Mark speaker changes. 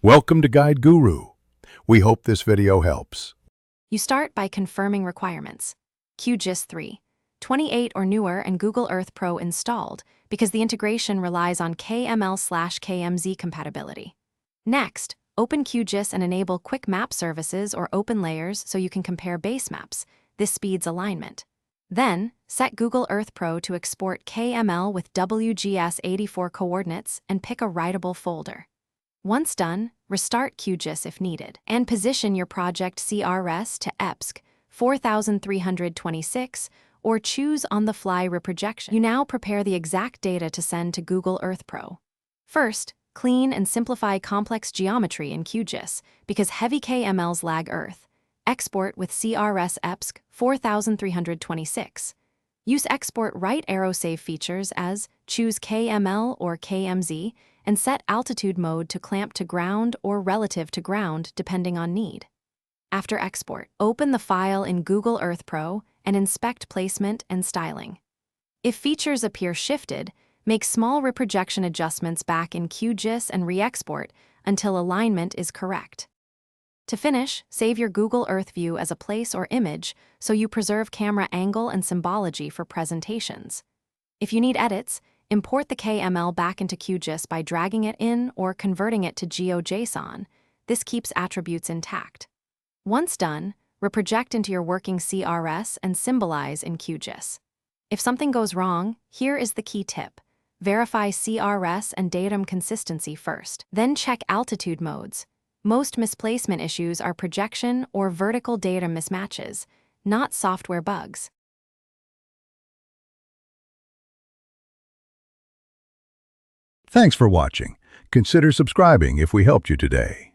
Speaker 1: Welcome to Guide Guru. We hope this video helps.
Speaker 2: You start by confirming requirements. Qgis 3, 28 or newer and Google Earth Pro installed because the integration relies on KML/KMZ compatibility. Next, open Qgis and enable quick map services or open layers so you can compare base maps. This speeds alignment. Then, set Google Earth Pro to export KML with WGS84 coordinates and pick a writable folder. Once done, restart Qgis if needed, and position your project CRS to EPSC 4326 or choose on-the-fly reprojection. You now prepare the exact data to send to Google Earth Pro. First, clean and simplify complex geometry in Qgis because heavy KMLs lag Earth. Export with CRS EPSC 4326. Use export right arrow save features as choose KML or KMZ and set altitude mode to clamp to ground or relative to ground depending on need. After export, open the file in Google Earth Pro and inspect placement and styling. If features appear shifted, make small reprojection adjustments back in Qgis and re-export until alignment is correct. To finish, save your Google Earth view as a place or image so you preserve camera angle and symbology for presentations. If you need edits, import the KML back into Qgis by dragging it in or converting it to GeoJSON. This keeps attributes intact. Once done, reproject into your working CRS and symbolize in Qgis. If something goes wrong, here is the key tip. Verify CRS and datum consistency first, then check altitude modes. Most misplacement issues are projection or vertical data mismatches, not software bugs.
Speaker 1: Thanks for watching. Consider subscribing if we helped you today.